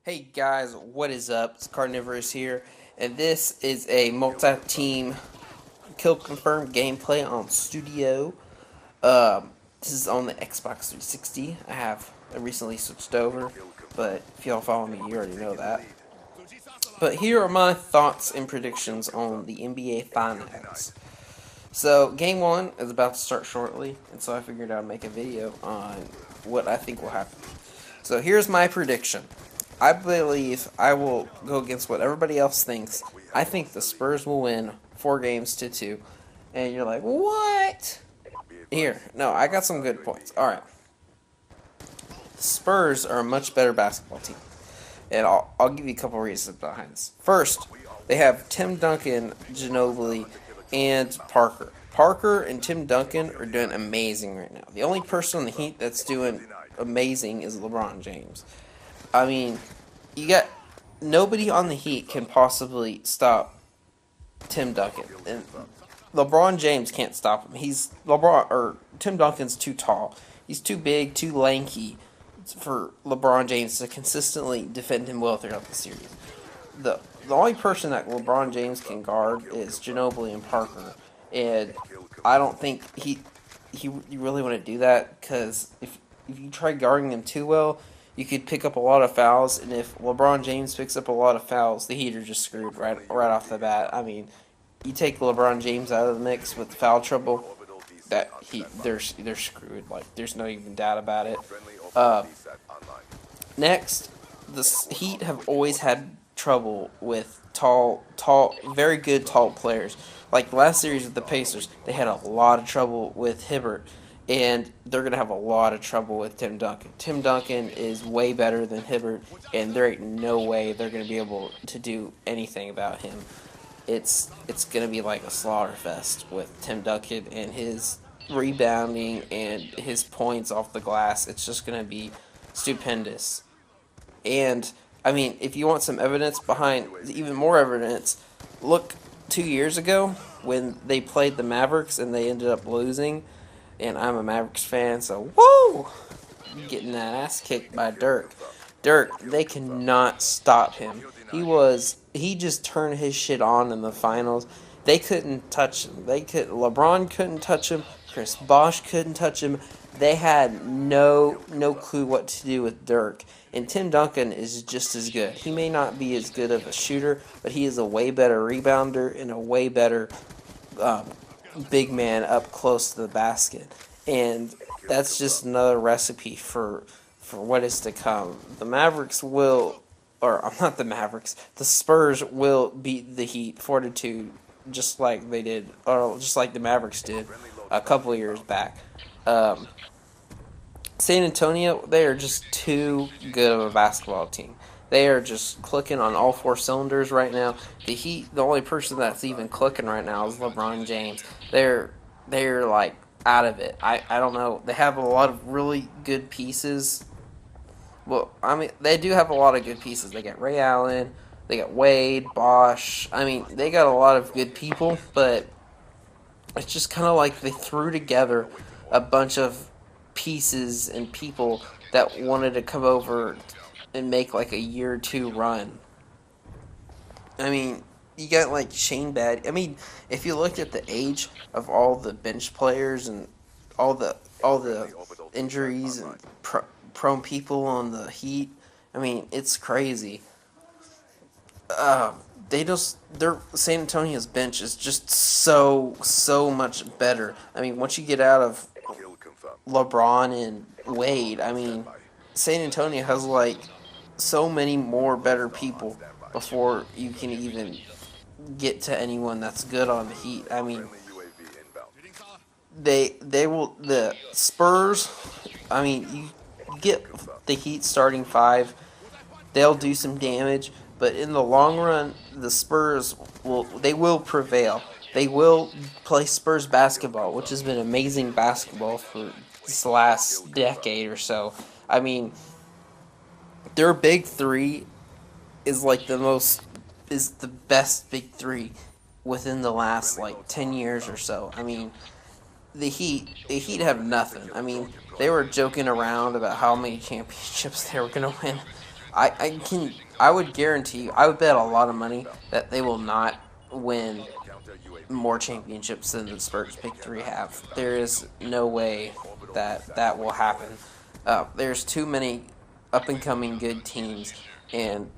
Hey guys, what is up? It's Carnivorous here, and this is a multi-team kill confirmed gameplay on Studio. This is on the Xbox 360. I recently switched over, but if y'all follow me, you already know that. But here are my thoughts and predictions on the NBA Finals. So, game one is about to start shortly, and so I figured I'd make a video on what I think will happen. So, here's my prediction. I believe I will go against what everybody else thinks. I think the Spurs will win 4 games to 2. And you're like, what? Here, no, I got some good points. Alright. The Spurs are a much better basketball team. And I'll give you a couple reasons behind this. First, they have Tim Duncan, Ginobili, and Parker. Parker and Tim Duncan are doing amazing right now. The only person on the Heat that's doing amazing is LeBron James. I mean, you got nobody on the Heat can possibly stop Tim Duncan, and LeBron James can't stop him. Tim Duncan's too tall. He's too big, too lanky for LeBron James to consistently defend him well throughout the series. The only person that LeBron James can guard is Ginobili and Parker, and I don't think you really want to do that because if you try guarding them too well, you could pick up a lot of fouls, and if LeBron James picks up a lot of fouls, the Heat are just screwed right off the bat. I mean, you take LeBron James out of the mix with foul trouble, they're screwed. Like, there's no even doubt about it. Next, the Heat have always had trouble with very good tall players. Like last series with the Pacers, they had a lot of trouble with Hibbert. And they're going to have a lot of trouble with Tim Duncan. Tim Duncan is way better than Hibbert, and there ain't no way they're going to be able to do anything about him. It's going to be like a slaughter fest with Tim Duncan and his rebounding and his points off the glass. It's just going to be stupendous. And, I mean, if you want some evidence behind, even more evidence, look 2 years ago when they played the Mavericks and they ended up losing. And I'm a Mavericks fan, so whoa! Getting that ass kicked by Dirk. Dirk, they cannot stop him. He just turned his shit on in the finals. They couldn't touch him. LeBron couldn't touch him. Chris Bosh couldn't touch him. They had no clue what to do with Dirk. And Tim Duncan is just as good. He may not be as good of a shooter, but he is a way better rebounder and a way better big man up close to the basket, and that's just another recipe for what is to come. The Mavericks will, or not the Mavericks, the Spurs will beat the Heat 4-2, just like they did, or just like the Mavericks did a couple of years back. San Antonio, they are just too good of a basketball team. They are just clicking on all 4 cylinders right now. The Heat, the only person that's even clicking right now is LeBron James. They're like out of it. I don't know. They have a lot of really good pieces. Well, I mean, they do have a lot of good pieces. They got Ray Allen, they got Wade, Bosh. I mean, they got a lot of good people, but it's just kind of like they threw together a bunch of pieces and people that wanted to come over and make like a year or 2 run. I mean, you got like Shane Bad. I mean, if you looked at the age of all the bench players and all the injuries and prone people on the Heat, I mean, it's crazy. Their San Antonio's bench is just so much better. I mean, once you get out of LeBron and Wade, I mean, San Antonio has like so many more better people before you can even get to anyone that's good on the Heat. I mean, the Spurs, I mean, you get the Heat starting 5, they'll do some damage, but in the long run, the Spurs will prevail. They will play Spurs basketball, which has been amazing basketball for this last decade or so. I mean, their big 3 is like the best big 3 within the last like 10 years or so. I mean, the Heat have nothing. I mean, they were joking around about how many championships they were going to win I would guarantee, I would bet a lot of money that they will not win more championships than the Spurs Big Three have. There is no way that that will happen. There's too many up and coming good teams, and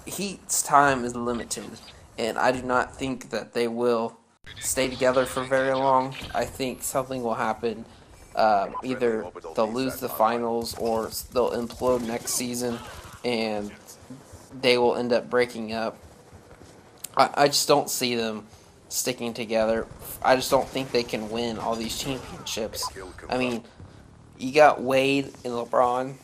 Heat's time is limited, and I do not think that they will stay together for very long. I think something will happen. Either they'll lose the finals or they'll implode next season, and they will end up breaking up. I just don't see them sticking together. I just don't think they can win all these championships. I mean, you got Wade and LeBron.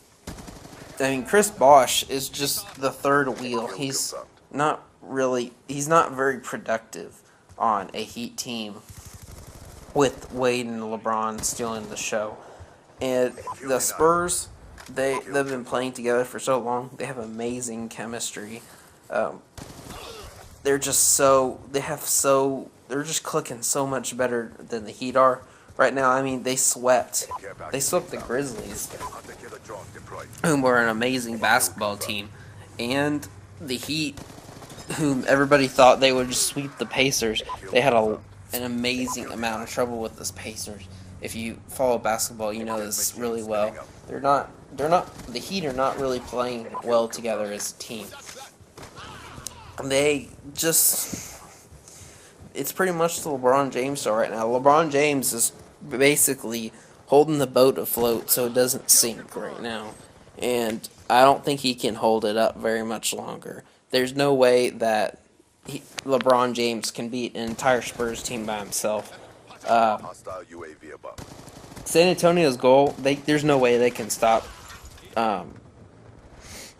I mean, Chris Bosh is just the third wheel. He's not very productive on a Heat team with Wade and LeBron stealing the show. And the Spurs, they've been playing together for so long. They have amazing chemistry. Um, they're just they're just clicking so much better than the Heat are right now. I mean, they swept the Grizzlies, whom were an amazing basketball team, and the Heat, whom everybody thought they would just sweep the Pacers. They had an amazing amount of trouble with the Pacers. If you follow basketball, you know this really well. The Heat are not really playing well together as a team. They just, it's pretty much the LeBron James show right now. LeBron James is basically holding the boat afloat so it doesn't sink right now. And I don't think he can hold it up very much longer. There's no way that LeBron James can beat an entire Spurs team by himself. San Antonio's goal, there's no way they can stop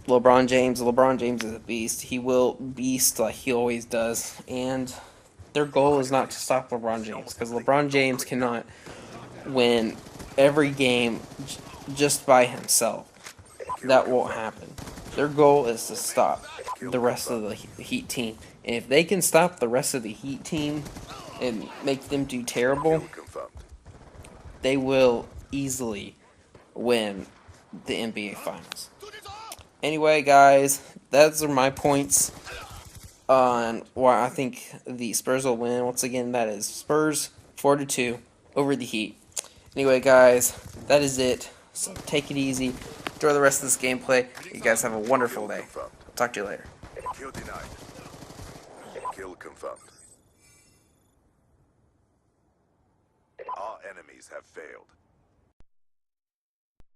LeBron James. LeBron James is a beast. He will beast like he always does. And their goal is not to stop LeBron James, because LeBron James cannot win every game just by himself. That won't happen. Their goal is to stop the rest of the Heat team. And if they can stop the rest of the Heat team and make them do terrible, they will easily win the NBA Finals. Anyway, guys, those are my points on why I think the Spurs will win. Once again, that is Spurs 4-2 over the Heat. Anyway, guys, that is it. So take it easy. Enjoy the rest of this gameplay. You guys have a wonderful day. Talk to you later. Kill denied. Kill confirmed. Our enemies have failed.